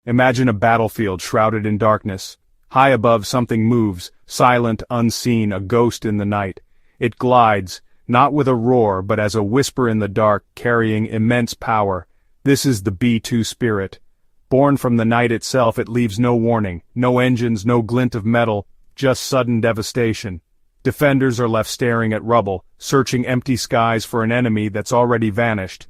Imagine a battlefield shrouded in darkness. High above something moves, silent, unseen, a ghost in the night. It glides, not with a roar but as a whisper in the dark, carrying immense power. This is the B-2 spirit. Born from the night itself, it leaves no warning, no engines, no glint of metal, just sudden devastation. Defenders are left staring at rubble, searching empty skies for an enemy that's already vanished.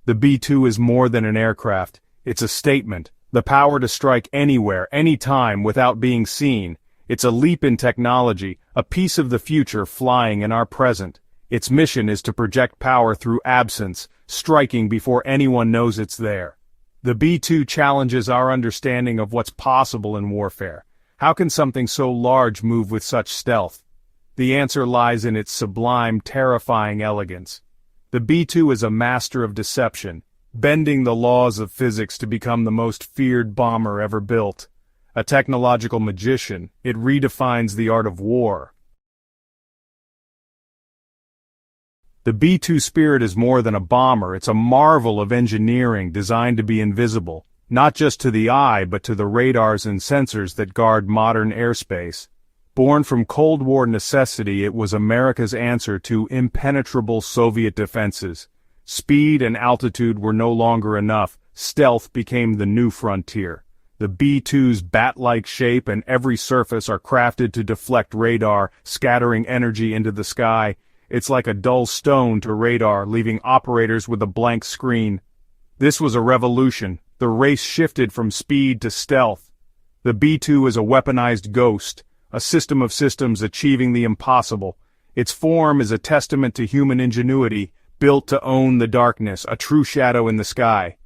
The B-2 is more than an aircraft. It's a statement. The power to strike anywhere, anytime, without being seen. It's a leap in technology, a piece of the future flying in our present. Its mission is to project power through absence, striking before anyone knows it's there. The B-2 challenges our understanding of what's possible in warfare. How can something so large move with such stealth? The answer lies in its sublime, terrifying elegance. The B-2 is a master of deception, bending the laws of physics to become the most feared bomber ever built. A technological magician, it redefines the art of war. The B-2 Spirit is more than a bomber, it's a marvel of engineering designed to be invisible, not just to the eye but to the radars and sensors that guard modern airspace. Born from Cold War necessity, it was America's answer to impenetrable Soviet defenses. Speed and altitude were no longer enough, stealth became the new frontier. The B-2's bat-like shape and every surface are crafted to deflect radar, scattering energy into the sky. It's like a dull stone to radar, leaving operators with a blank screen. This was a revolution. The race shifted from speed to stealth. The B-2 is a weaponized ghost, a system of systems achieving the impossible. Its form is a testament to human ingenuity, built to own the darkness, a true shadow in the sky.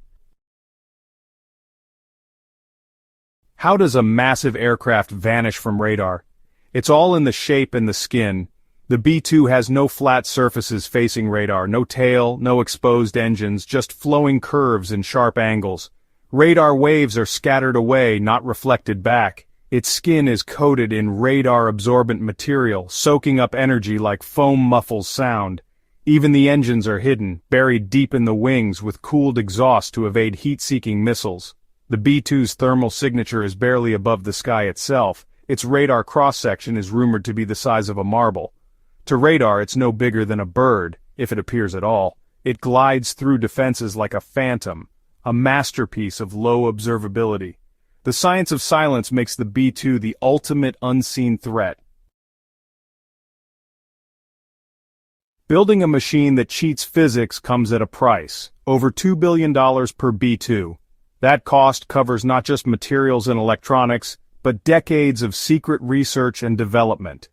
How does a massive aircraft vanish from radar? It's all in the shape and the skin. The B-2 has no flat surfaces facing radar, no tail, no exposed engines, just flowing curves and sharp angles. Radar waves are scattered away, not reflected back. Its skin is coated in radar-absorbent material, soaking up energy like foam muffles sound. Even the engines are hidden, buried deep in the wings with cooled exhaust to evade heat-seeking missiles. The B-2's thermal signature is barely above the sky itself. Its radar cross-section is rumored to be the size of a marble. To radar, it's no bigger than a bird, if it appears at all. It glides through defenses like a phantom, a masterpiece of low observability. The science of silence makes the B-2 the ultimate unseen threat. Building a machine that cheats physics comes at a price, over $2 billion per B-2. That cost covers not just materials and electronics, but decades of secret research and development.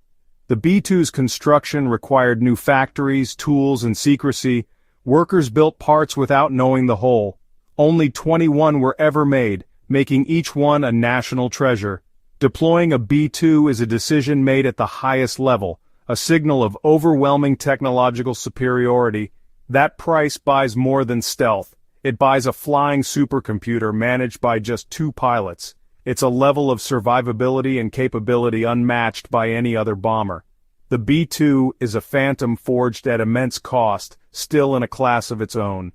The B-2's construction required new factories, tools, and secrecy. Workers built parts without knowing the whole. Only 21 were ever made, making each one a national treasure. Deploying a B-2 is a decision made at the highest level, a signal of overwhelming technological superiority. That price buys more than stealth. It buys a flying supercomputer managed by just 2 pilots. It's a level of survivability and capability unmatched by any other bomber. The B-2 is a phantom forged at immense cost, still in a class of its own.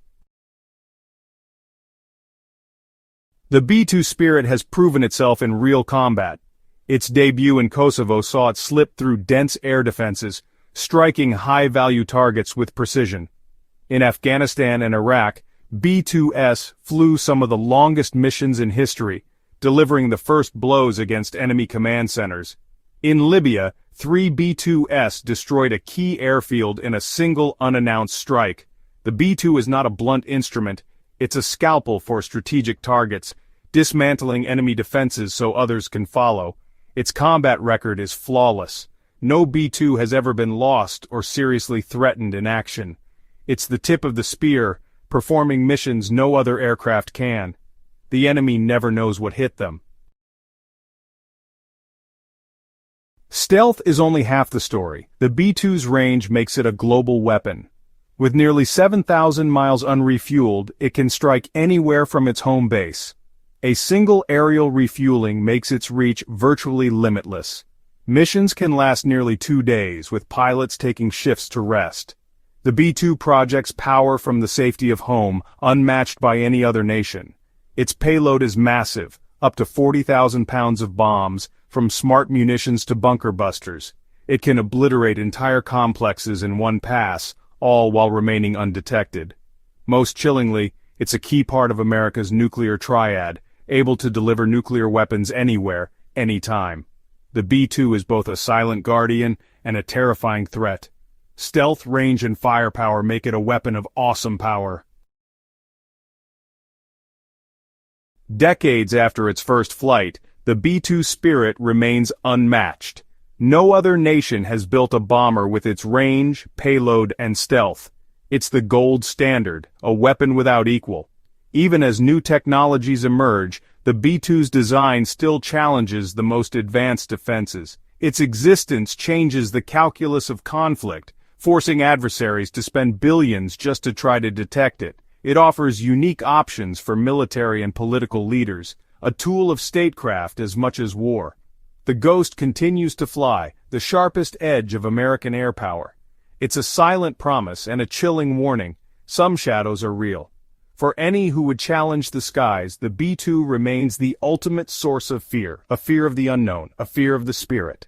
The B-2 Spirit has proven itself in real combat. Its debut in Kosovo saw it slip through dense air defenses, striking high-value targets with precision. In Afghanistan and Iraq, B-2S flew some of the longest missions in history, delivering the first blows against enemy command centers. In Libya, 3 B-2S destroyed a key airfield in a single unannounced strike. The B-2 is not a blunt instrument, it's a scalpel for strategic targets, dismantling enemy defenses so others can follow. Its combat record is flawless. No B-2 has ever been lost or seriously threatened in action. It's the tip of the spear, performing missions no other aircraft can. The enemy never knows what hit them. Stealth is only half the story. The B-2's range makes it a global weapon. With nearly 7,000 miles unrefueled, it can strike anywhere from its home base. A single aerial refueling makes its reach virtually limitless. Missions can last nearly 2 days, with pilots taking shifts to rest. The B-2 projects power from the safety of home, unmatched by any other nation. Its payload is massive, up to 40,000 pounds of bombs, from smart munitions to bunker busters. It can obliterate entire complexes in one pass, all while remaining undetected. Most chillingly, it's a key part of America's nuclear triad, able to deliver nuclear weapons anywhere, anytime. The B-2 is both a silent guardian and a terrifying threat. Stealth, range, and firepower make it a weapon of awesome power. Decades after its first flight, the B-2 Spirit remains unmatched. No other nation has built a bomber with its range, payload, and stealth. It's the gold standard, a weapon without equal. Even as new technologies emerge, the B-2's design still challenges the most advanced defenses. Its existence changes the calculus of conflict, forcing adversaries to spend billions just to try to detect it. It offers unique options for military and political leaders, a tool of statecraft as much as war. The Ghost continues to fly, the sharpest edge of American air power. It's a silent promise and a chilling warning. Some shadows are real. For any who would challenge the skies, the B-2 remains the ultimate source of fear, a fear of the unknown, a fear of the spirit.